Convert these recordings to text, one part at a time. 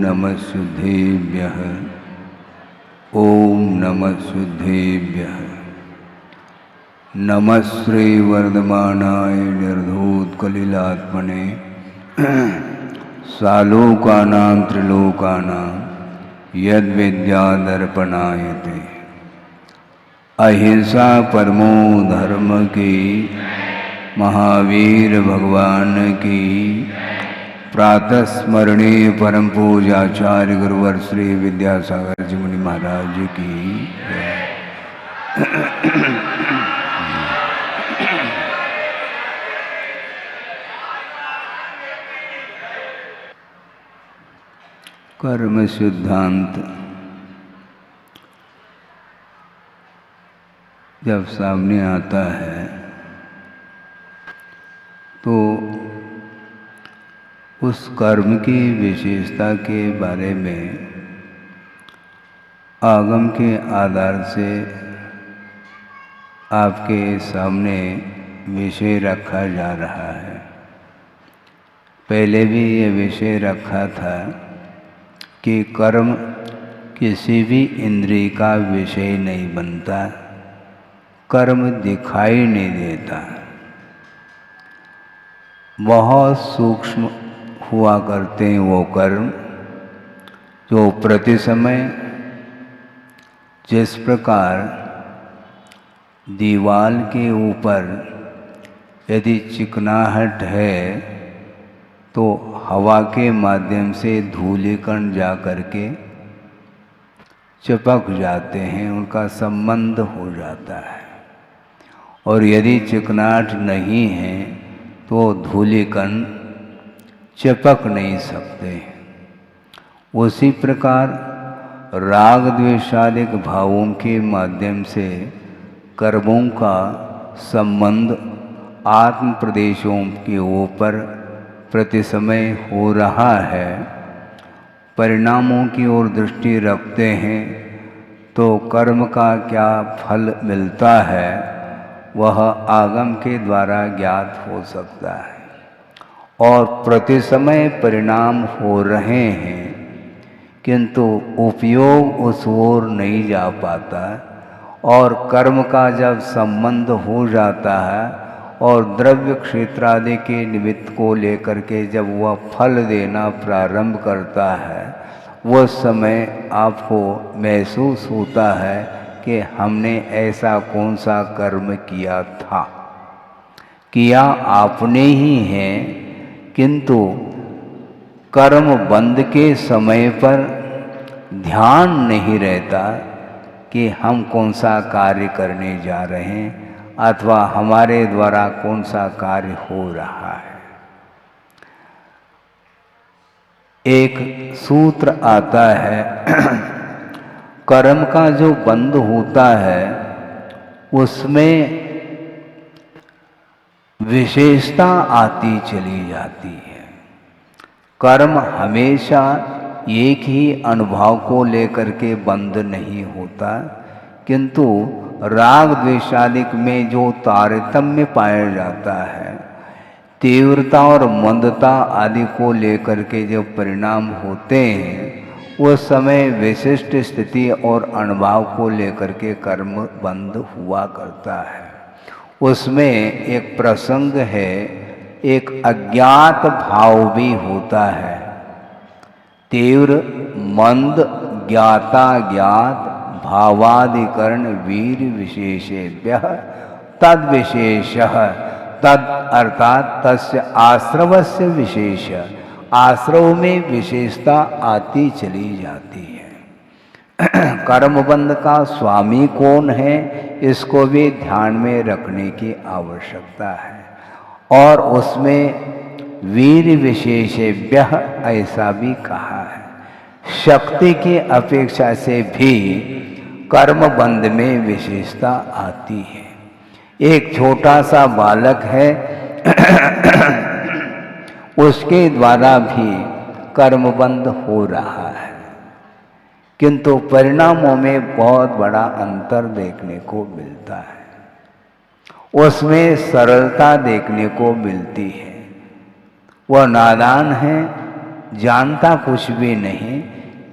नमः शुद्धेभ्यः। ओम नमः शुद्धेभ्यः। नमः श्री वर्धमानाय निर्धूतकलिलात्मने सालोकानां त्रिलोकानां यद्विद्यादर्पणायते। अहिंसा परमो धर्म की, महावीर भगवान की। प्रातः स्मरणीय परम पूज्याचार्य गुरुवर श्री विद्यासागर जी मुनि महाराज की। कर्म सिद्धांत जब सामने आता है तो उस कर्म की विशेषता के बारे में आगम के आधार से आपके सामने विषय रखा जा रहा है। पहले भी ये विषय रखा था कि कर्म किसी भी इंद्रिय का विषय नहीं बनता, कर्म दिखाई नहीं देता, बहुत सूक्ष्म हुआ करते हैं वो कर्म जो प्रति समय जिस प्रकार दीवार के ऊपर यदि चिकनाहट है तो हवा के माध्यम से धूलिकण जा करके चिपक जाते हैं, उनका संबंध हो जाता है। और यदि चिकनाहट नहीं है तो धूलिकण चिपक नहीं सकते। उसी प्रकार राग द्वेषादिक भावों के माध्यम से कर्मों का संबंध आत्म प्रदेशों के ऊपर प्रति समय हो रहा है। परिणामों की ओर दृष्टि रखते हैं तो कर्म का क्या फल मिलता है वह आगम के द्वारा ज्ञात हो सकता है। और प्रति समय परिणाम हो रहे हैं किंतु उपयोग उस ओर नहीं जा पाता। और कर्म का जब संबंध हो जाता है और द्रव्य क्षेत्र आदि के निमित्त को लेकर के जब वह फल देना प्रारंभ करता है वह समय आपको महसूस होता है कि हमने ऐसा कौन सा कर्म किया था। किया आपने ही है किंतु कर्म बंद के समय पर ध्यान नहीं रहता कि हम कौन सा कार्य करने जा रहे हैं अथवा हमारे द्वारा कौन सा कार्य हो रहा है। एक सूत्र आता है कर्म का जो बंध होता है उसमें विशेषता आती चली जाती है। कर्म हमेशा एक ही अनुभव को लेकर के बंद नहीं होता किंतु राग द्वेषादिक में जो तारतम्य पाया जाता है, तीव्रता और मंदता आदि को लेकर के जो परिणाम होते हैं उस समय विशिष्ट स्थिति और अनुभव को लेकर के कर्म बंद हुआ करता है। उसमें एक प्रसंग है, एक अज्ञात भाव भी होता है। तीव्र मंद ज्ञाता ज्ञात भावादिकरण वीर विशेषेभ्यः तद विशेषः तद अर्थात तस्य आश्रवस्य विशेष। आश्रव में विशेषता आती चली जाती है। कर्मबंध का स्वामी कौन है इसको भी ध्यान में रखने की आवश्यकता है। और उसमें वीर विशेषेभ्यः ऐसा भी कहा है। शक्ति की अपेक्षा से भी कर्मबंध में विशेषता आती है। एक छोटा सा बालक है उसके द्वारा भी कर्मबंध हो रहा है किंतु परिणामों में बहुत बड़ा अंतर देखने को मिलता है। उसमें सरलता देखने को मिलती है। वह नादान है जानता कुछ भी नहीं,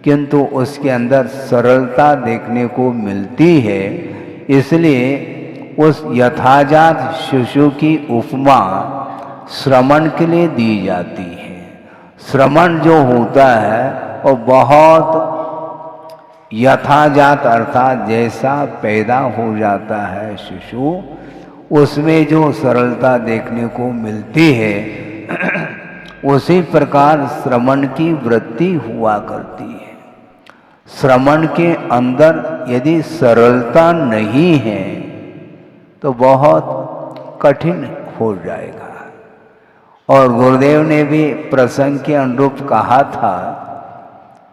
किंतु उसके अंदर सरलता देखने को मिलती है। इसलिए उस यथाजात शिशु की उपमा श्रमण के लिए दी जाती है। श्रमण जो होता है वो बहुत यथाजात अर्थात जैसा पैदा हो जाता है शिशु, उसमें जो सरलता देखने को मिलती है उसी प्रकार श्रमण की वृत्ति हुआ करती है। श्रमण के अंदर यदि सरलता नहीं है तो बहुत कठिन हो जाएगा। और गुरुदेव ने भी प्रसंग के अनुरूप कहा था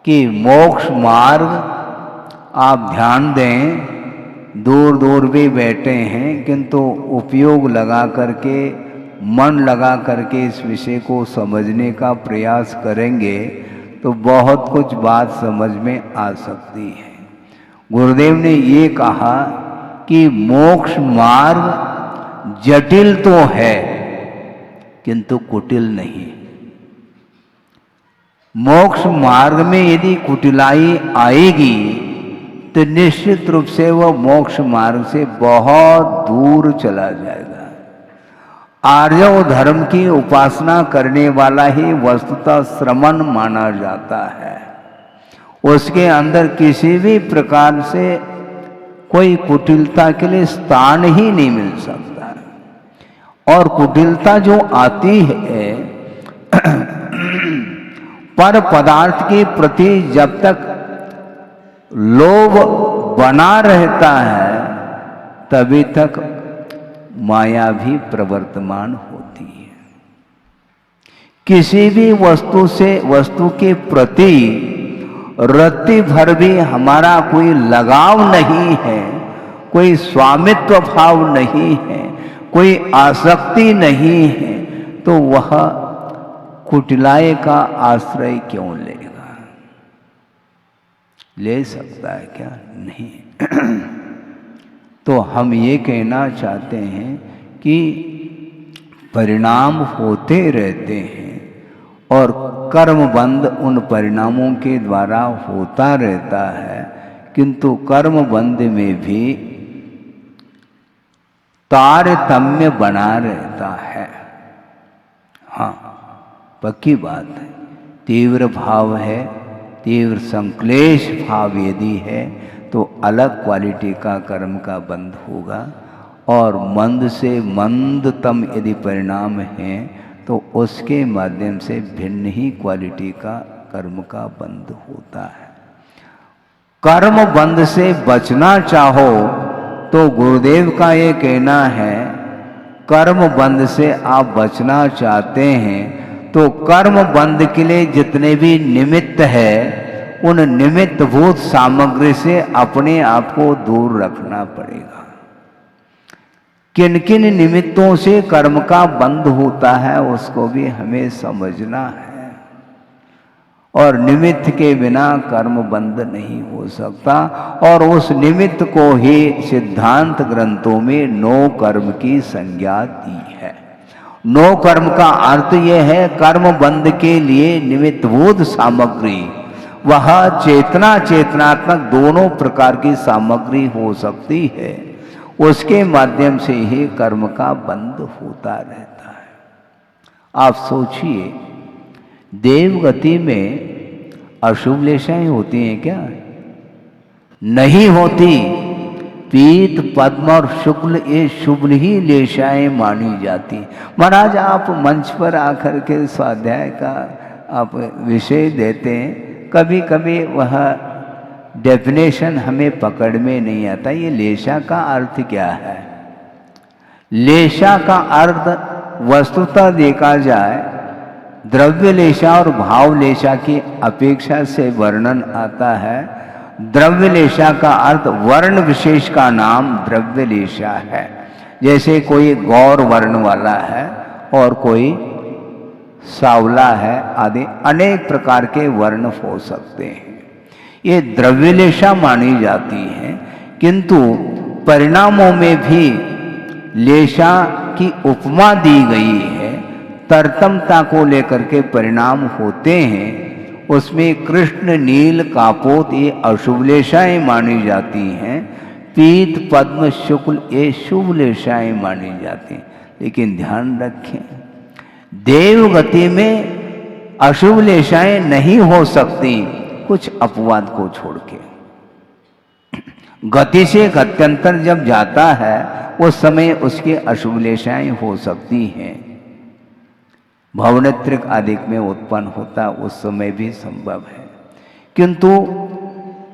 कि मोक्ष मार्ग आप ध्यान दें, दूर दूर भी बैठे हैं किंतु उपयोग लगा करके, मन लगा करके इस विषय को समझने का प्रयास करेंगे तो बहुत कुछ बात समझ में आ सकती है। गुरुदेव ने ये कहा कि मोक्ष मार्ग जटिल तो है किंतु कुटिल नहीं। मोक्ष मार्ग में यदि कुटिलाई आएगी तो निश्चित रूप से वह मोक्ष मार्ग से बहुत दूर चला जाएगा। आर्यव धर्म की उपासना करने वाला ही वस्तुतः श्रमण माना जाता है। उसके अंदर किसी भी प्रकार से कोई कुटिलता के लिए स्थान ही नहीं मिल सकता। और कुटिलता जो आती है पर पदार्थ के प्रति जब तक लोभ बना रहता है तभी तक माया भी प्रवर्तमान होती है। किसी भी वस्तु से वस्तु के प्रति रत्ती भर भी हमारा कोई लगाव नहीं है, कोई स्वामित्व भाव नहीं है, कोई आसक्ति नहीं है, तो वह कुटिलाए का आश्रय क्यों लेगा? ले सकता है क्या? नहीं। तो हम ये कहना चाहते हैं कि परिणाम होते रहते हैं और कर्मबंध उन परिणामों के द्वारा होता रहता है, किंतु कर्मबंध में भी तारतम्य बना रहता है। हाँ, पक्की बात है। तीव्र भाव है, तीव्र संक्लेश भाव यदि है तो अलग क्वालिटी का कर्म का बंध होगा, और मंद से मंदतम यदि परिणाम है तो उसके माध्यम से भिन्न ही क्वालिटी का कर्म का बंध होता है। कर्म बंध से बचना चाहो तो गुरुदेव का ये कहना है, कर्म बंध से आप बचना चाहते हैं तो कर्म बंध के लिए जितने भी निमित्त है उन निमित्तभूत सामग्री से अपने आप को दूर रखना पड़ेगा। किन किन निमित्तों से कर्म का बंध होता है उसको भी हमें समझना है, और निमित्त के बिना कर्म बंध नहीं हो सकता। और उस निमित्त को ही सिद्धांत ग्रंथों में नो कर्म की संज्ञा दी है। नो कर्म का अर्थ यह है कर्म बंध के लिए निमित्तभूत सामग्री, वह चेतना चेतनात्मक दोनों प्रकार की सामग्री हो सकती है, उसके माध्यम से ही कर्म का बंध होता रहता है। आप सोचिए, देवगति में अशुभ लेशाएं होती हैं क्या? नहीं होती। पीत, पद्म और शुक्ल ये शुभ ही लेशाएं मानी जाती। महाराज आप मंच पर आकर के स्वाध्याय का आप विषय देते हैं, कभी कभी वह डेफिनेशन हमें पकड़ में नहीं आता। ये लेशा का अर्थ क्या है? लेशा का अर्थ वस्तुतः देखा जाए द्रव्य लेशा और भाव लेशा की अपेक्षा से वर्णन आता है। द्रव्य लेशा का अर्थ वर्ण विशेष का नाम द्रव्य लेशा है। जैसे कोई गौर वर्ण वाला है और कोई सावला है आदि अनेक प्रकार के वर्ण हो सकते हैं, ये द्रव्य लेशा मानी जाती है। किंतु परिणामों में भी लेशा की उपमा दी गई है तरतमता को लेकर के परिणाम होते हैं, उसमें कृष्ण, नील, कापोत ये अशुभलेशाएं मानी जाती हैं, पीत, पद्म, शुक्ल ये शुभलेशाएं मानी जाती हैं। लेकिन ध्यान रखें, देव गति में अशुभलेशाएं नहीं हो सकती, कुछ अपवाद को छोड़ के। गति से गत्यंतर जब जाता है उस समय उसके अशुभलेशाएं हो सकती हैं। भवनेत्रिक आदि में उत्पन्न होता उस समय भी संभव है, किंतु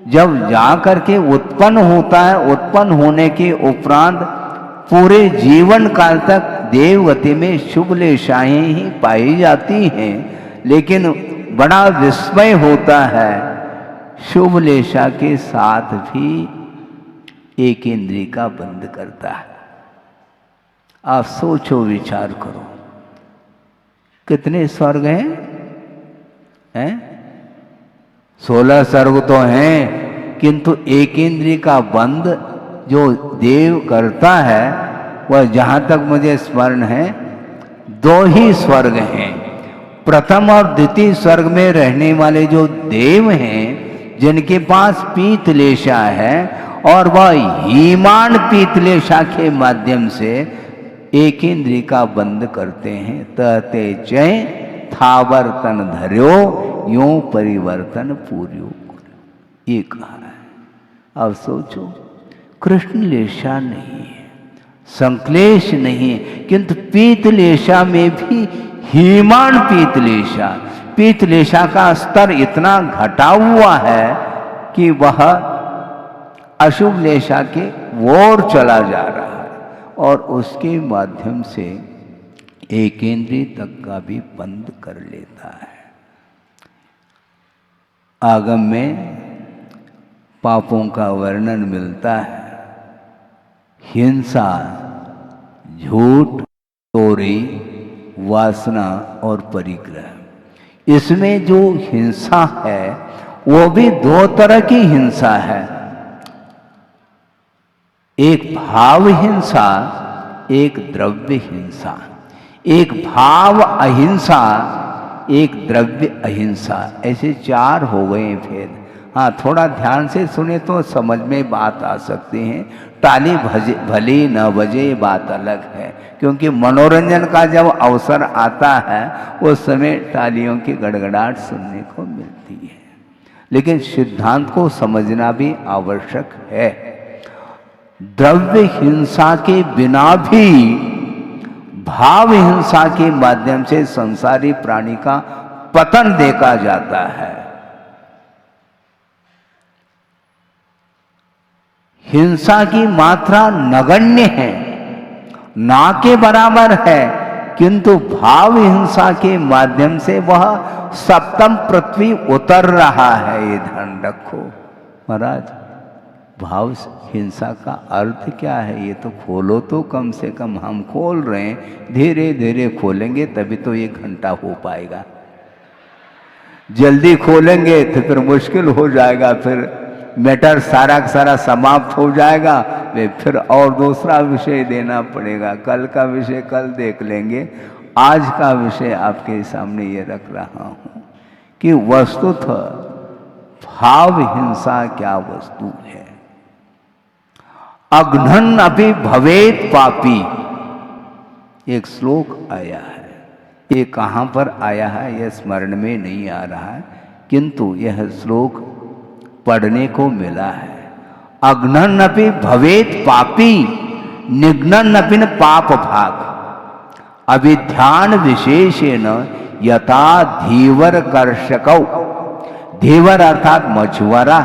जब जा करके उत्पन्न होता है, उत्पन्न होने के उपरांत पूरे जीवन काल तक देवगति में शुभलेशाएं ही पाई जाती हैं। लेकिन बड़ा विस्मय होता है, शुभलेशा के साथ भी एक इंद्रिय का बंद करता है। आप सोचो, विचार करो, कितने स्वर्ग हैं? 16 स्वर्ग तो हैं, किंतु एक इंद्रिय का बंद जो देव करता है वह जहाँ तक मुझे स्मरण है 2 ही स्वर्ग हैं। प्रथम और द्वितीय स्वर्ग में रहने वाले जो देव हैं, जिनके पास पीतलेशा है और वह हीमान पीतलेशा के माध्यम से एक इंद्रिय का बंद करते हैं। तते जय थावर तन धर्यो यूं परिवर्तन पूर्यो, ये कहा है। अब सोचो, कृष्ण लेशा नहीं है, संक्लेश नहीं है, किंतु पीतलेशा में भी हीमान पीतलेशा, पीतलेशा का स्तर इतना घटा हुआ है कि वह अशुभ लेशा के ओर चला जा रहा है और उसके माध्यम से एक इंद्रिय तक का भी बंद कर लेता है। आगम में पापों का वर्णन मिलता है, हिंसा, झूठ, चोरी, वासना और परिग्रह। इसमें जो हिंसा है वो भी 2 तरह की हिंसा है, एक भाव हिंसा, एक द्रव्य हिंसा। एक भाव अहिंसा, एक द्रव्य अहिंसा, ऐसे 4 हो गए भेद। हाँ, थोड़ा ध्यान से सुने तो समझ में बात आ सकती है। ताली भली न बजे बात अलग है, क्योंकि मनोरंजन का जब अवसर आता है उस समय तालियों की गड़गड़ाहट सुनने को मिलती है, लेकिन सिद्धांत को समझना भी आवश्यक है। द्रव्य हिंसा के बिना भी भाव हिंसा के माध्यम से संसारी प्राणी का पतन देखा जाता है। हिंसा की मात्रा नगण्य है, ना के बराबर है, किंतु भाव हिंसा के माध्यम से वह सप्तम पृथ्वी उतर रहा है। ये ध्यान रखो महाराज, भाव हिंसा का अर्थ क्या है ये तो खोलो, तो कम से कम हम खोल रहे हैं, धीरे धीरे खोलेंगे तभी तो 1 घंटा हो पाएगा। जल्दी खोलेंगे तो फिर मुश्किल हो जाएगा, फिर मैटर सारा का सारा समाप्त हो जाएगा, वे फिर और दूसरा विषय देना पड़ेगा। कल का विषय कल देख लेंगे, आज का विषय आपके सामने ये रख रहा हूँ कि वस्तुतः भाव हिंसा क्या वस्तु है। अघ्नन् अपि भवेत पापी, एक श्लोक आया है, ये कहाँ पर आया है यह स्मरण में नहीं आ रहा है, किंतु यह श्लोक पढ़ने को मिला है। अघ्नन् अपि भवेत पापी निघ्नन् अपि न पाप भाग, अभिध्यान विशेषेण यथा धीवर कर्षकौ, धीवर अर्थात मछुआरा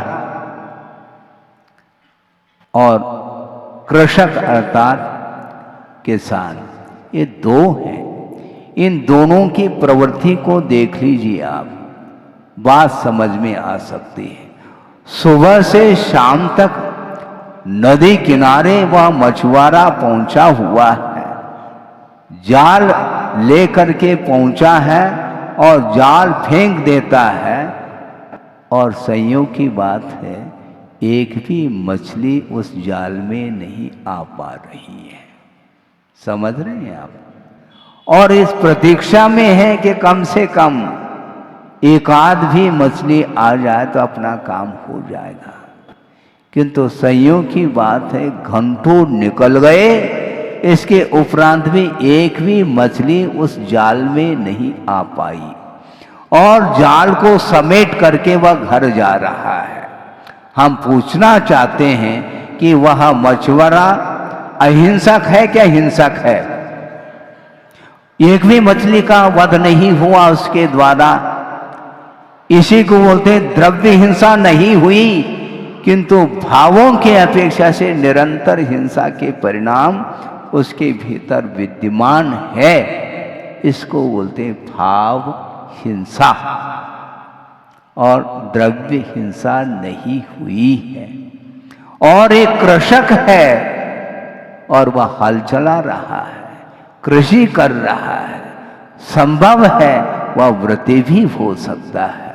और कृषक अर्थात किसान, ये 2 हैं। इन दोनों की प्रवृत्ति को देख लीजिए आप, बात समझ में आ सकती है। सुबह से शाम तक नदी किनारे वह मछुआरा पहुंचा हुआ है, जाल लेकर के पहुंचा है और जाल फेंक देता है, और संयोग की बात है एक भी मछली उस जाल में नहीं आ पा रही है। समझ रहे हैं आप? और इस प्रतीक्षा में है कि कम से कम एक आध भी मछली आ जाए तो अपना काम हो जाएगा। किंतु संयोग की बात है, घंटों निकल गए, इसके उपरांत भी एक भी मछली उस जाल में नहीं आ पाई और जाल को समेट करके वह घर जा रहा है। हम पूछना चाहते हैं कि वह मछुआरा अहिंसक है क्या हिंसक है? एक भी मछली का वध नहीं हुआ उसके द्वारा। इसी को बोलते हैं द्रव्य हिंसा नहीं हुई, किंतु भावों के अपेक्षा से निरंतर हिंसा के परिणाम उसके भीतर विद्यमान है। इसको बोलते हैं भाव हिंसा, और द्रव्य हिंसा नहीं हुई है। और एक कृषक है और वह हल चला रहा है, कृषि कर रहा है, संभव है वह व्रती भी हो सकता है,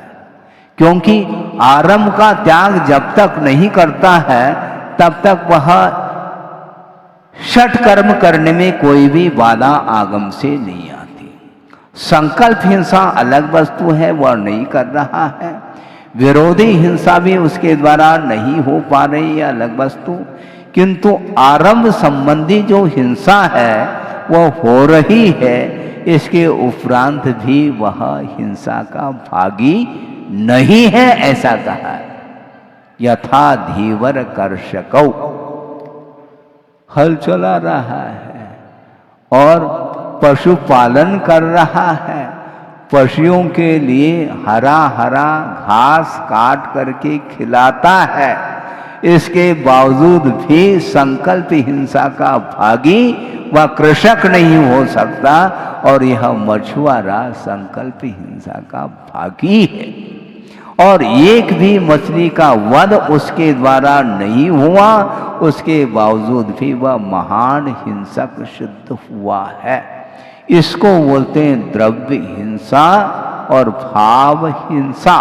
क्योंकि आरंभ का त्याग जब तक नहीं करता है तब तक वह षट कर्म करने में कोई भी बाधा आगम से नहीं आती। संकल्प हिंसा अलग वस्तु है, वह नहीं कर रहा है। विरोधी हिंसा भी उसके द्वारा नहीं हो पा रही है, अलग वस्तु। किंतु आरंभ संबंधी जो हिंसा है वह हो रही है। इसके उपरांत भी वह हिंसा का भागी नहीं है, ऐसा कहा। यथा धीवर कर्षकौ, हल चला रहा है और पशुपालन कर रहा है। पशुओं के लिए हरा हरा घास काट करके खिलाता है। इसके बावजूद भी संकल्प हिंसा का भागी वह कृषक नहीं हो सकता, और यह मछुआरा संकल्प हिंसा का भागी है। और एक भी मछली का वध उसके द्वारा नहीं हुआ, उसके बावजूद भी वह महान हिंसक सिद्ध हुआ है। इसको बोलते हैं द्रव्य हिंसा और भाव हिंसा।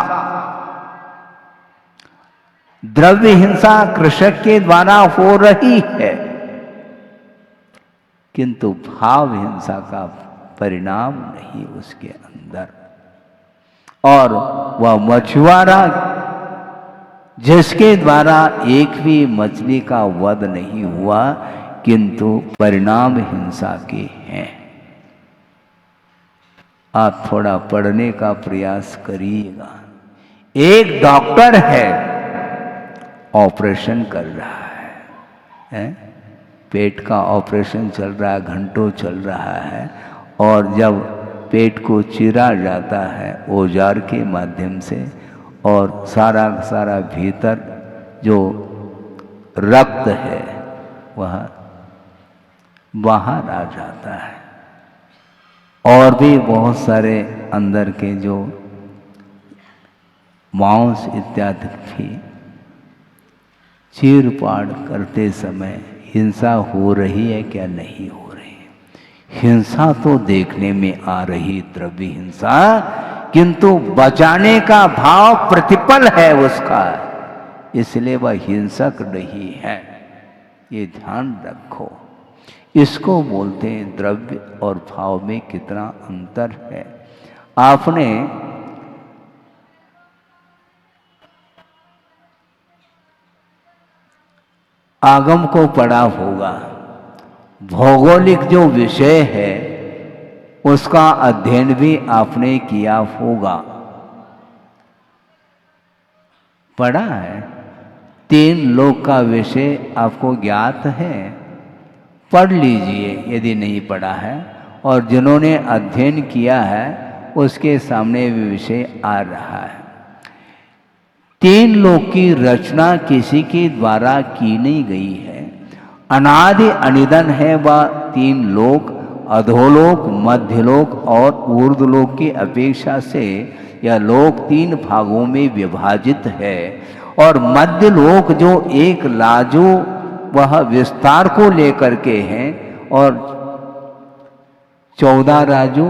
द्रव्य हिंसा कृषक के द्वारा हो रही है, किंतु भाव हिंसा का परिणाम नहीं उसके अंदर। और वह मछुआरा जिसके द्वारा एक भी मछली का वध नहीं हुआ, किंतु परिणाम हिंसा के हैं। आप थोड़ा पढ़ने का प्रयास करिएगा। एक डॉक्टर है, ऑपरेशन कर रहा है, पेट का ऑपरेशन चल रहा है, घंटों चल रहा है। और जब पेट को चीरा जाता है औजार के माध्यम से, और सारा सारा भीतर जो रक्त है वह बाहर आ जाता है, और भी बहुत सारे अंदर के जो मांस इत्यादि भी चीर फाड़ करते समय हिंसा हो रही है क्या नहीं हो रही? हिंसा तो देखने में आ रही, द्रव्य हिंसा, किंतु बचाने का भाव प्रतिपल है उसका, इसलिए वह हिंसक नहीं है। ये ध्यान रखो। इसको बोलते हैं द्रव्य और भाव में कितना अंतर है। आपने आगम को पढ़ा होगा। भौगोलिक जो विषय है उसका अध्ययन भी आपने किया होगा, पढ़ा है। 3 लोक का विषय आपको ज्ञात है, पढ़ लीजिए यदि नहीं पढ़ा है। और जिन्होंने अध्ययन किया है उसके सामने भी विषय आ रहा है। 3 लोक की रचना किसी के द्वारा की नहीं गई है। अनादि अनिधन है वह 3 लोक, अधोलोक, मध्यलोक और ऊर्ध्वलोक की अपेक्षा से यह लोक 3 भागों में विभाजित है। और मध्यलोक जो एक लाजो वह विस्तार को लेकर के हैं, और 14 राजू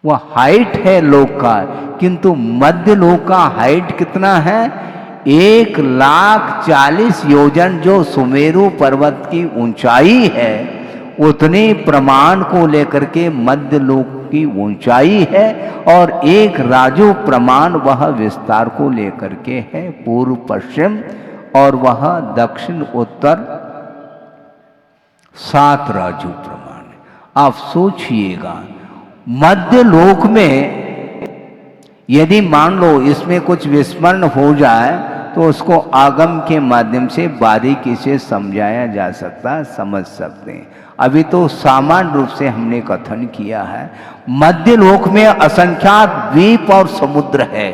वह हाइट है लोक का। किंतु मध्य लोक का हाइट कितना है? 1,40,000 योजन जो सुमेरु पर्वत की ऊंचाई है, उतने प्रमाण को लेकर के मध्य लोक की ऊंचाई है, और एक राजू प्रमाण वह विस्तार को लेकर के है, पूर्व पश्चिम, और वह दक्षिण उत्तर 7 राजू प्रमाण। आप सोचिएगा, मध्य लोक में यदि मान लो इसमें कुछ विस्मरण हो जाए तो उसको आगम के माध्यम से बारीकी से समझाया जा सकता, समझ सकते हैं। अभी तो सामान्य रूप से हमने कथन किया है। मध्य लोक में असंख्यात द्वीप और समुद्र है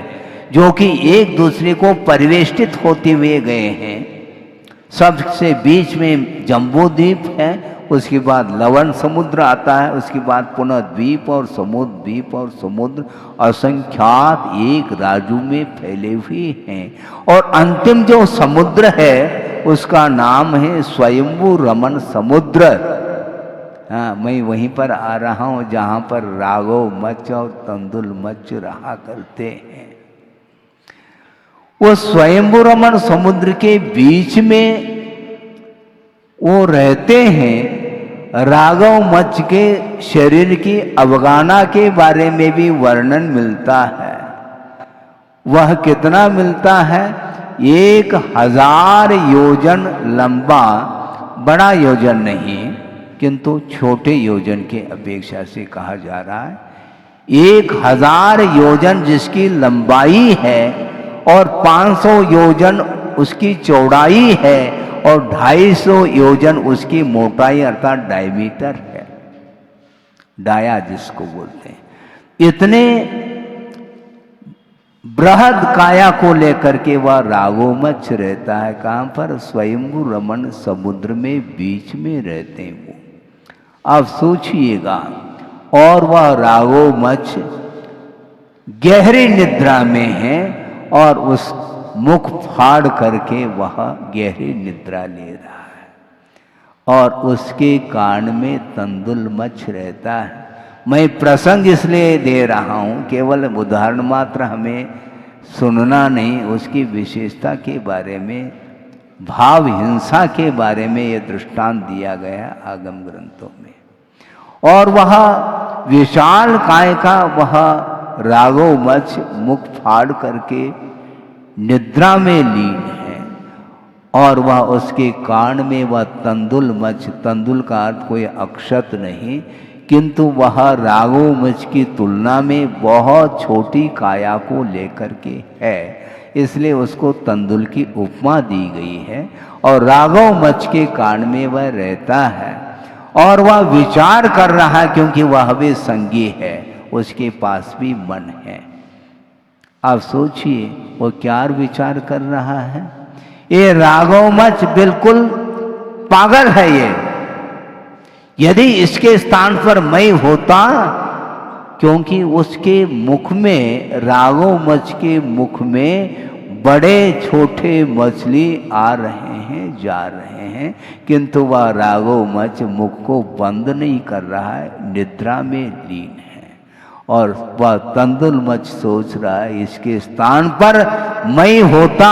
जो कि एक दूसरे को परिवेष्टित होते हुए गए हैं। सबसे बीच में जम्बू द्वीप है, उसके बाद लवण समुद्र आता है, उसके बाद पुनः द्वीप और समुद्र, द्वीप और समुद्र असंख्यात एक राजू में फैले हुए हैं। और अंतिम जो समुद्र है उसका नाम है स्वयंभू रमन समुद्र। हाँ, मैं वहीं पर आ रहा हूँ जहाँ पर राघव मच्छ और तंदुल मच्छ रहा करते हैं। वो स्वयंभू रमन समुद्र के बीच में वो रहते हैं। राघव मच्छ के शरीर की अवगाहना के बारे में भी वर्णन मिलता है। वह कितना मिलता है? 1000 योजन लंबा, बड़ा योजन नहीं किंतु छोटे योजन के अपेक्षा से कहा जा रहा है। 1000 योजन जिसकी लंबाई है और 500 योजन उसकी चौड़ाई है और 250 योजन उसकी मोटाई अर्थात डायमीटर है, डाया जिसको बोलते हैं। इतने बृहद काया को लेकर के वह राघव मच्छ रहता है। कहाँ पर? स्वयंभू रमन समुद्र में बीच में रहते हैं वो। अब सोचिएगा, और वह राघव मच्छ गहरी निद्रा में है और उस मुख फाड़ करके वह गहरी निद्रा ले रहा है और उसके कान में तंदुल मच्छ रहता है। मैं प्रसंग इसलिए दे रहा हूँ, केवल उदाहरण मात्र, हमें सुनना नहीं, उसकी विशेषता के बारे में, भाव हिंसा के बारे में यह दृष्टांत दिया गया आगम ग्रंथों में। और वह विशाल काय का वह राघव मच्छ मुख फाड़ करके निद्रा में लीन है और वह उसके कान में वह तंदुल मच्छ, तंदुल का अर्थ कोई अक्षत नहीं किंतु वह राघव मच्छ की तुलना में बहुत छोटी काया को लेकर के है, इसलिए उसको तंदुल की उपमा दी गई है। और राघव मच्छ के कान में वह रहता है और वह विचार कर रहा है क्योंकि वह भी संगी है, उसके पास भी मन है। आप सोचिए वो क्या विचार कर रहा है। ये राघव मच्छ बिल्कुल पागल है ये। यदि इसके स्थान पर मैं होता, क्योंकि उसके मुख में, राघव मच्छ के मुख में बड़े छोटे मछली आ रहे हैं, जा रहे हैं, किंतु वह राघव मच्छ मुख को बंद नहीं कर रहा है, निद्रा में लीन है। और वह तंदुल मच्छ सोच रहा है इसके स्थान पर मैं होता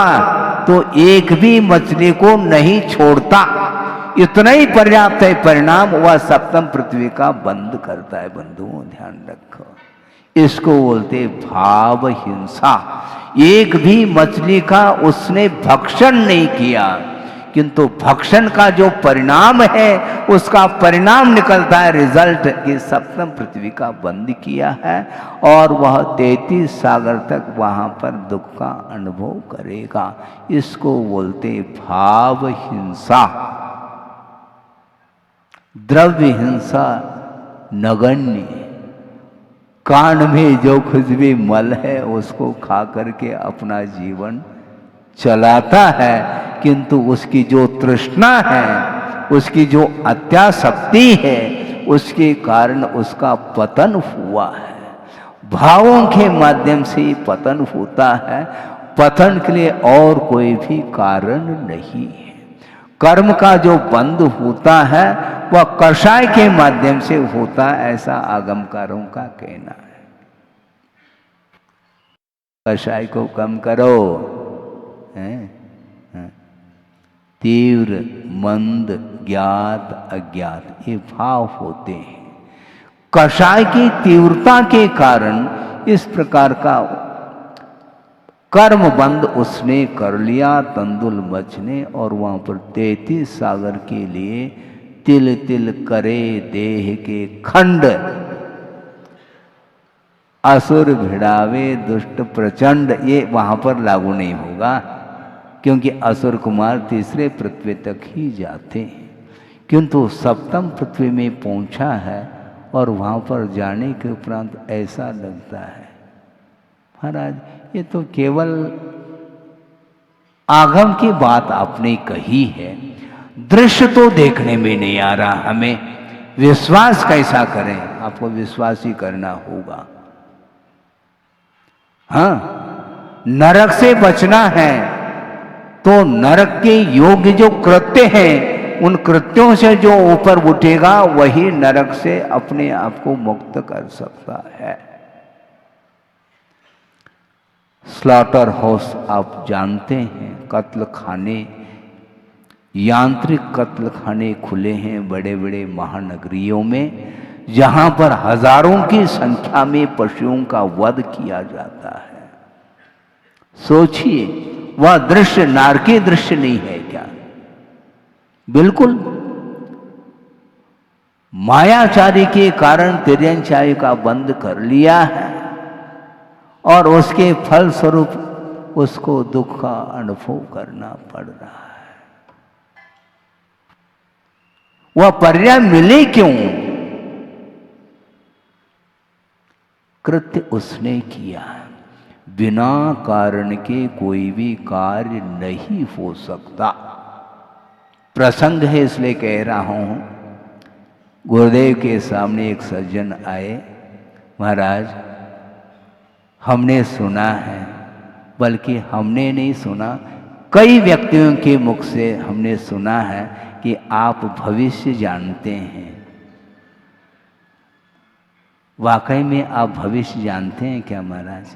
तो एक भी मछली को नहीं छोड़ता, इतना ही पर्याप्त है। परिणाम वह सप्तम पृथ्वी का बंद करता है। बंधुओं ध्यान रखो, इसको बोलते भाव हिंसा। एक भी मछली का उसने भक्षण नहीं किया किंतु भक्षण का जो परिणाम है उसका परिणाम निकलता है, रिजल्ट, कि सप्तम पृथ्वी का बंद किया है और वह 33 सागर तक वहां पर दुख का अनुभव करेगा। इसको बोलते भाव हिंसा। द्रव्य हिंसा नगण्य, कान में जो कुछ भी मल है उसको खा करके अपना जीवन चलाता है, किंतु उसकी जो तृष्णा है, उसकी जो अत्यासक्ति है, उसके कारण उसका पतन हुआ है। भावों के माध्यम से पतन होता है। पतन के लिए और कोई भी कारण नहीं है। कर्म का जो बंद होता है वह कषाय के माध्यम से होता है, ऐसा आगमकारों का कहना है। कषाय को कम करो, तीव्र, मंद, ज्ञात, अज्ञात, ये भाव होते हैं। कषाय की तीव्रता के कारण इस प्रकार का कर्म बंद उसने कर लिया तंदुलमच ने, और वहां पर 33 सागर के लिए तिल तिल करे देह के खंड, असुर भिड़ावे दुष्ट प्रचंड, ये वहां पर लागू नहीं होगा, क्योंकि असुर कुमार तीसरे पृथ्वी तक ही जाते हैं। किंतु सप्तम पृथ्वी में पहुंचा है, और वहां पर जाने के उपरांत ऐसा लगता है महाराज ये तो केवल आगम की बात आपने कही है, दृश्य तो देखने में नहीं आ रहा, हमें विश्वास कैसा करें? आपको विश्वास ही करना होगा। हाँ, नरक से बचना है तो नरक के योग्य जो कृत्य हैं, उन कृत्यों से जो ऊपर उठेगा वही नरक से अपने आप को मुक्त कर सकता है। स्लॉटर हाउस आप जानते हैं, कत्ल खाने, यांत्रिक कत्ल खाने खुले हैं बड़े बड़े महानगरियों में, जहां पर हजारों की संख्या में पशुओं का वध किया जाता है। सोचिए, वह दृश्य नारकीय दृश्य नहीं है क्या? बिल्कुल। मायाचारी के कारण तिर्यंचारी का बंद कर लिया है, और उसके फल स्वरूप उसको दुख का अनुभव करना पड़ रहा है। वह पर्याय मिले क्यों? कृत्य उसने किया। बिना कारण के कोई भी कार्य नहीं हो सकता। प्रसंग है इसलिए कह रहा हूं। गुरुदेव के सामने एक सज्जन आए, महाराज हमने सुना है, बल्कि हमने नहीं सुना, कई व्यक्तियों के मुख से हमने सुना है कि आप भविष्य जानते हैं। वाकई में आप भविष्य जानते हैं क्या महाराज?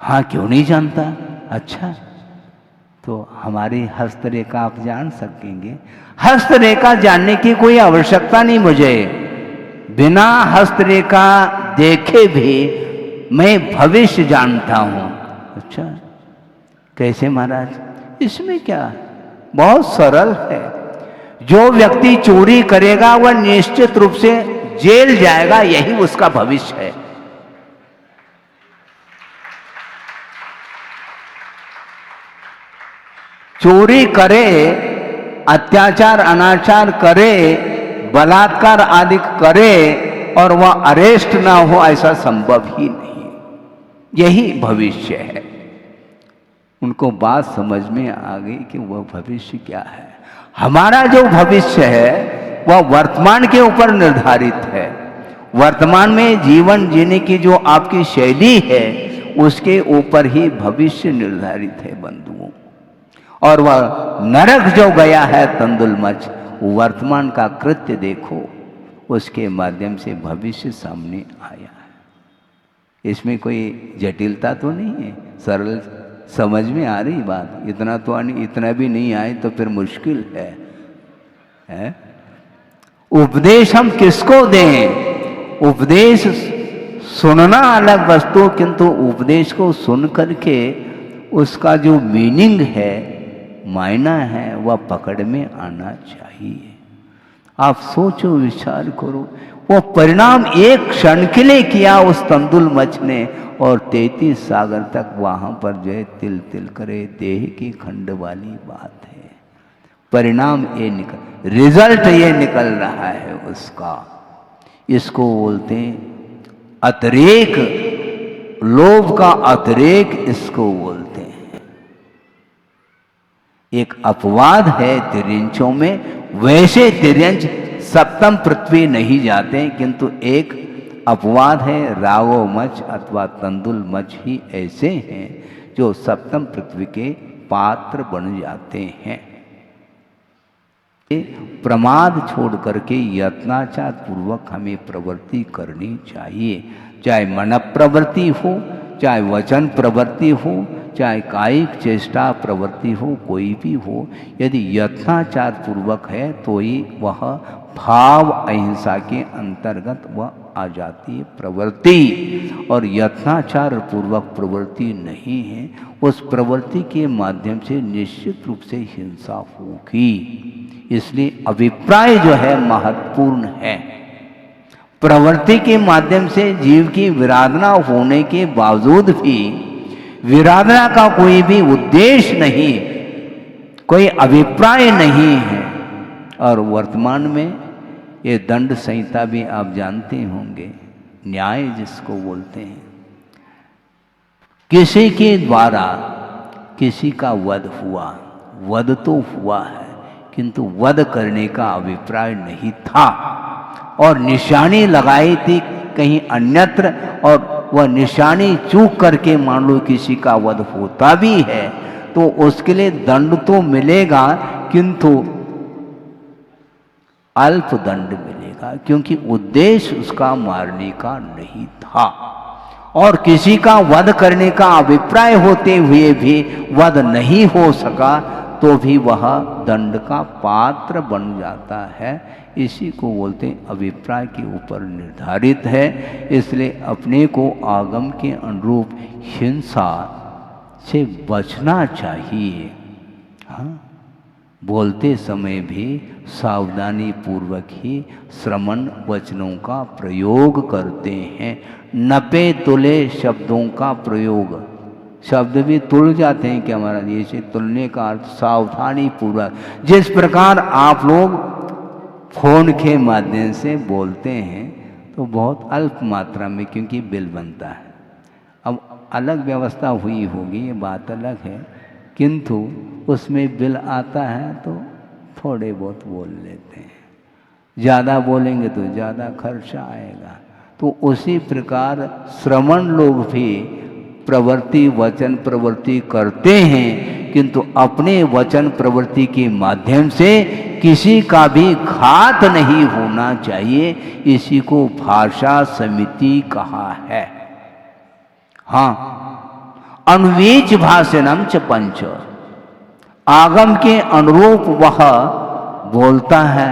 हाँ, क्यों नहीं जानता? अच्छा, तो हमारी हस्तरेखा आप जान सकेंगे। हस्तरेखा जानने की कोई आवश्यकता नहीं मुझे, बिना हस्तरेखा देखे भी मैं भविष्य जानता हूं। अच्छा, कैसे महाराज? इसमें क्या, बहुत सरल है। जो व्यक्ति चोरी करेगा वह निश्चित रूप से जेल जाएगा, यही उसका भविष्य है। चोरी करे, अत्याचार अनाचार करे, बलात्कार आदि करे और वह अरेस्ट ना हो, ऐसा संभव ही नहीं। यही भविष्य है। उनको बात समझ में आ गई कि वह भविष्य क्या है। हमारा जो भविष्य है वह वर्तमान के ऊपर निर्धारित है। वर्तमान में जीवन जीने की जो आपकी शैली है उसके ऊपर ही भविष्य निर्धारित है बंधुओं। और वह नरक जो गया है तंदुलमच, वर्तमान का कृत्य देखो, उसके माध्यम से भविष्य सामने आया है। इसमें कोई जटिलता तो नहीं है, सरल समझ में आ रही बात। इतना तो इतना भी नहीं आए तो फिर मुश्किल है? उपदेश हम किसको दें? उपदेश सुनना अलग वस्तु, किंतु उपदेश को सुन करके उसका जो मीनिंग है, मायना है, वह पकड़ में आना चाहिए। आप सोचो, विचार करो, वो परिणाम एक क्षण के लिए किया उस तंदुलमच ने, और 33 सागर तक वहां पर जो है तिल तिल करे देह की खंड वाली बात है। परिणाम ये रिजल्ट ये निकल रहा है उसका। इसको बोलते हैं अतिरेक, लोभ का अतिरेक इसको बोलते हैं। एक अपवाद है तिर्यंचों में, वैसे तिर्यंच सप्तम पृथ्वी नहीं जाते, किंतु एक अपवाद है, रावोमच अथवा तंदुलमच ही ऐसे हैं जो सप्तम पृथ्वी के पात्र बन जाते हैं। प्रमाद छोड़ करके यत्नाचार पूर्वक हमें प्रवृत्ति करनी चाहिए, चाहे मन प्रवृत्ति हो, चाहे वचन प्रवृत्ति हो, चाहे कायिक चेष्टा प्रवृत्ति हो, कोई भी हो, यदि यत्नाचार पूर्वक है तो ही वह भाव अहिंसा के अंतर्गत वह आ जाती है प्रवृत्ति। और यत्नाचार पूर्वक प्रवृत्ति नहीं है, उस प्रवृत्ति के माध्यम से निश्चित रूप से हिंसा होगी। इसलिए अभिप्राय जो है महत्वपूर्ण है। प्रवृत्ति के माध्यम से जीव की विराधना होने के बावजूद भी विराधना का कोई भी उद्देश्य नहीं, कोई अभिप्राय नहीं है। और वर्तमान में ये दंड संहिता भी आप जानते होंगे, न्याय जिसको बोलते हैं, किसी के द्वारा किसी का वध हुआ, वध तो हुआ है किंतु वध करने का अभिप्राय नहीं था, और निशानी लगाई थी कहीं अन्यत्र, और वह निशानी चूक करके मान लो किसी का वध होता भी है तो उसके लिए दंड तो मिलेगा किंतु अल्प दंड मिलेगा, क्योंकि उद्देश्य उसका मारने का नहीं था। और किसी का वध करने का अभिप्राय होते हुए भी वध नहीं हो सका तो भी वह दंड का पात्र बन जाता है। इसी को बोलते हैं अभिप्राय के ऊपर निर्धारित है। इसलिए अपने को आगम के अनुरूप हिंसा से बचना चाहिए। हाँ, बोलते समय भी सावधानी पूर्वक ही श्रवण वचनों का प्रयोग करते हैं। नपे तुले शब्दों का प्रयोग, शब्द भी तुल जाते हैं क्या महाराज? ये तुलने का अर्थ सावधानी पूर्वक। जिस प्रकार आप लोग फोन के माध्यम से बोलते हैं तो बहुत अल्प मात्रा में, क्योंकि बिल बनता है। अब अलग व्यवस्था हुई होगी, ये बात अलग है, किंतु उसमें बिल आता है तो थोड़े बहुत बोल लेते हैं। ज़्यादा बोलेंगे तो ज़्यादा खर्चा आएगा। तो उसी प्रकार श्रवण लोग भी प्रवृत्ति वचन प्रवृत्ति करते हैं, किंतु अपने वचन प्रवृत्ति के माध्यम से किसी का भी घात नहीं होना चाहिए। इसी को भाषा समिति कहा है। हाँ, अनुवेच भाषणम च पंच, आगम के अनुरूप वह बोलता है,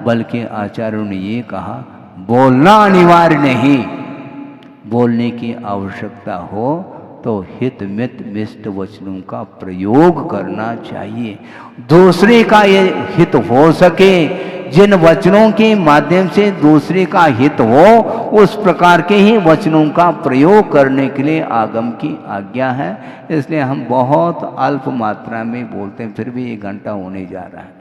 बल्कि आचार्यों ने ये कहा बोलना अनिवार्य नहीं, बोलने की आवश्यकता हो तो हित मित मिष्ट वचनों का प्रयोग करना चाहिए। दूसरे का ये हित हो सके, जिन वचनों के माध्यम से दूसरे का हित हो, उस प्रकार के ही वचनों का प्रयोग करने के लिए आगम की आज्ञा है। इसलिए हम बहुत अल्प मात्रा में बोलते हैं, फिर भी 1 घंटा होने जा रहा है,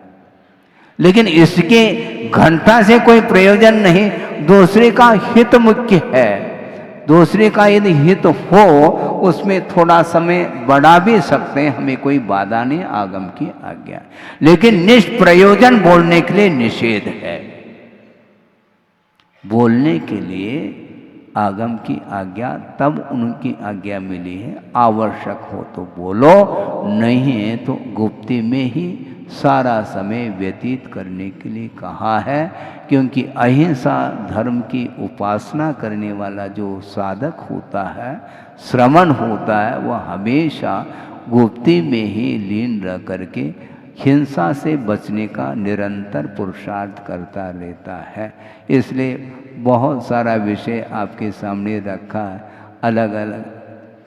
लेकिन इसके घंटा से कोई प्रयोजन नहीं। दूसरे का हित मुख्य है। दूसरे का यदि हित हो उसमें थोड़ा समय बढ़ा भी सकते हैं, हमें कोई बाधा नहीं, आगम की आज्ञा। लेकिन निष्प्रयोजन बोलने के लिए निषेध है। बोलने के लिए आगम की आज्ञा, तब उनकी आज्ञा मिली है। आवश्यक हो तो बोलो, नहीं है तो गुप्ती में ही सारा समय व्यतीत करने के लिए कहा है। क्योंकि अहिंसा धर्म की उपासना करने वाला जो साधक होता है, श्रवण होता है, वह हमेशा गुप्ती में ही लीन रह करके हिंसा से बचने का निरंतर पुरुषार्थ करता रहता है। इसलिए बहुत सारा विषय आपके सामने रखा है, अलग अलग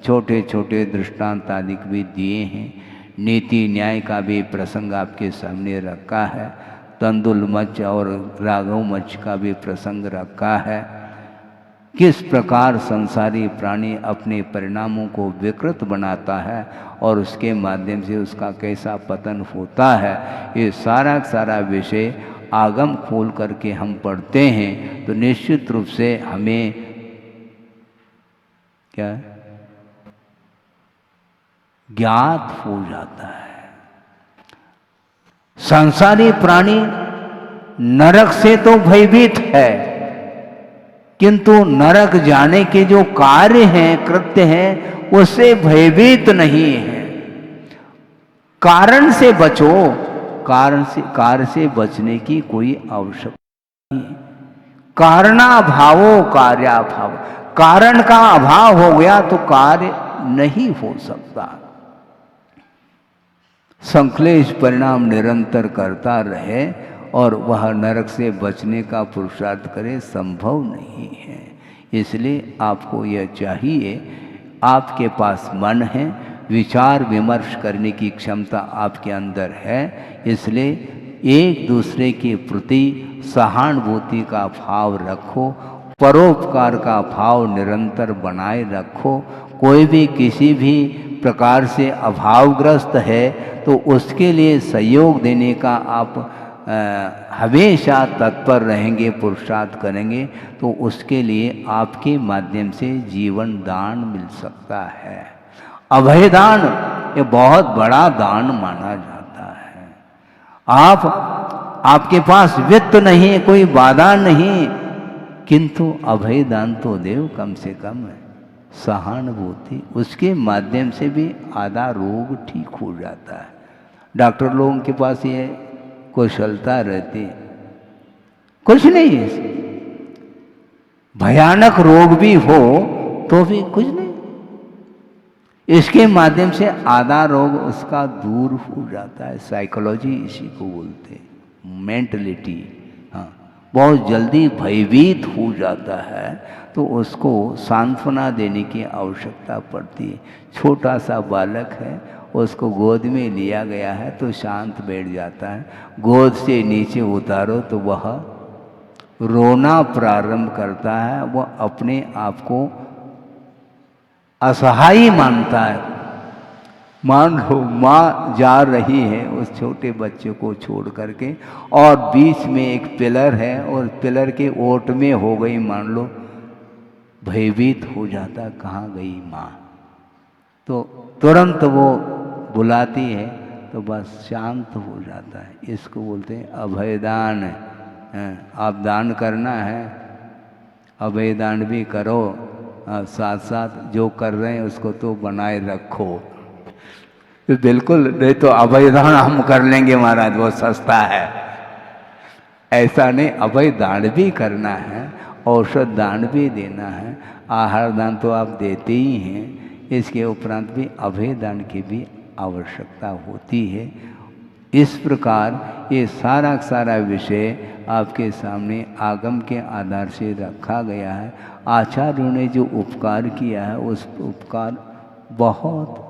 छोटे छोटे दृष्टांत आदि भी दिए हैं। नीति न्याय का भी प्रसंग आपके सामने रखा है। तंदुल मच और राघव मच का भी प्रसंग रखा है। किस प्रकार संसारी प्राणी अपने परिणामों को विकृत बनाता है और उसके माध्यम से उसका कैसा पतन होता है, ये सारा विषय आगम खोल करके हम पढ़ते हैं तो निश्चित रूप से हमें क्या ज्ञात हो जाता है। संसारी प्राणी नरक से तो भयभीत है, किंतु नरक जाने के जो कार्य हैं, कृत्य हैं, उससे भयभीत नहीं है। कारण से बचो, कार्य से बचने की कोई आवश्यकता नहीं। कारणाभावो कार्याभाव, कारण का अभाव हो गया तो कार्य नहीं हो सकता। संश्लेष परिणाम निरंतर करता रहे और वह नरक से बचने का पुरुषार्थ करे, संभव नहीं है। इसलिए आपको यह चाहिए, आपके पास मन है, विचार विमर्श करने की क्षमता आपके अंदर है, इसलिए एक दूसरे के प्रति सहानुभूति का भाव रखो, परोपकार का भाव निरंतर बनाए रखो। कोई भी किसी भी प्रकार से अभावग्रस्त है तो उसके लिए सहयोग देने का आप हमेशा तत्पर रहेंगे, पुरुषार्थ करेंगे, तो उसके लिए आपके माध्यम से जीवन दान मिल सकता है। अभय दान ये बहुत बड़ा दान माना जाता है। आपके पास वित्त नहीं, कोई बाधा नहीं, किंतु अभय दान तो देव कम से कम है। सहानुभूति, उसके माध्यम से भी आधा रोग ठीक हो जाता है। डॉक्टर लोगों के पास ये कुशलता रहती, कुछ नहीं है, भयानक रोग भी हो तो भी कुछ नहीं, इसके माध्यम से आधा रोग उसका दूर हो जाता है। साइकोलॉजी इसी को बोलते हैं, मेंटलिटी। हाँ, बहुत जल्दी भयभीत हो जाता है तो उसको सांत्वना देने की आवश्यकता पड़ती है। छोटा सा बालक है, उसको गोद में लिया गया है तो शांत बैठ जाता है, गोद से नीचे उतारो तो वह रोना प्रारंभ करता है, वह अपने आप को असहाय मानता है। मान लो माँ जा रही है उस छोटे बच्चे को छोड़ करके, और बीच में एक पिलर है और पिलर के ओट में हो गई, मान लो, भयभीत हो जाता, कहाँ गई माँ, तो तुरंत वो बुलाती है तो बस शांत हो जाता है। इसको बोलते हैं अभयदान। आप दान करना है, अभयदान भी करो, साथ साथ जो कर रहे हैं उसको तो बनाए रखो। तो बिल्कुल नहीं तो अभयदान हम कर लेंगे महाराज, वो सस्ता है, ऐसा नहीं। अभयदान भी करना है, औषध दान भी देना है, आहार दान तो आप देते ही हैं, इसके उपरांत भी अभयदान की भी आवश्यकता होती है। इस प्रकार ये सारा सारा विषय आपके सामने आगम के आधार से रखा गया है। आचार्यों ने जो उपकार किया है उस उपकार बहुत,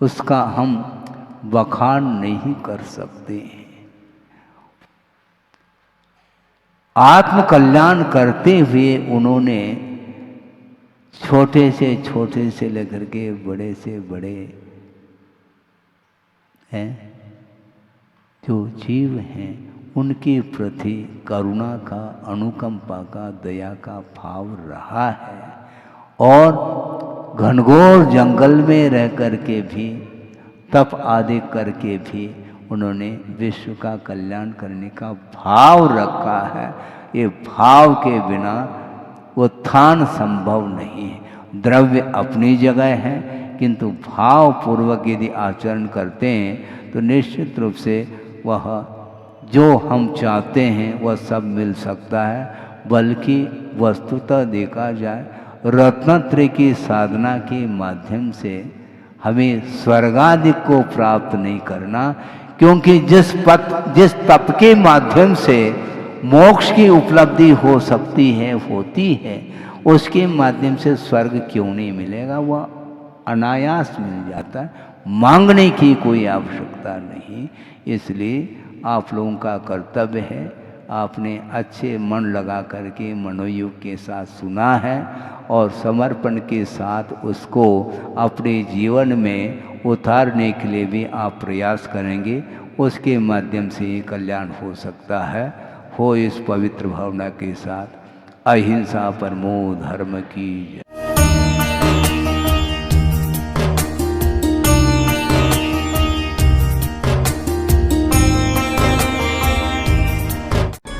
उसका हम बखान नहीं कर सकते। आत्मकल्याण करते हुए उन्होंने छोटे से लेकर के बड़े से बड़े हैं जो जीव हैं उनके प्रति करुणा का, अनुकंपा का, दया का भाव रहा है। और घनघोर जंगल में रह कर के भी, तप आदि करके भी उन्होंने विश्व का कल्याण करने का भाव रखा है। ये भाव के बिना उत्थान संभव नहीं है। द्रव्य अपनी जगह है, किंतु भाव पूर्वक यदि आचरण करते हैं तो निश्चित रूप से वह जो हम चाहते हैं वह सब मिल सकता है। बल्कि वस्तुतः देखा जाए रत्नत्रय की साधना के माध्यम से हमें स्वर्गादिक को प्राप्त नहीं करना, क्योंकि जिस तप के माध्यम से मोक्ष की उपलब्धि हो सकती है, होती है, उसके माध्यम से स्वर्ग क्यों नहीं मिलेगा, वह अनायास मिल जाता है, मांगने की कोई आवश्यकता नहीं। इसलिए आप लोगों का कर्तव्य है, आपने अच्छे मन लगा करके मनोयोग के साथ सुना है और समर्पण के साथ उसको अपने जीवन में उतारने के लिए भी आप प्रयास करेंगे, उसके माध्यम से ये कल्याण हो सकता है। हो इस पवित्र भावना के साथ। अहिंसा परमो धर्म की जय।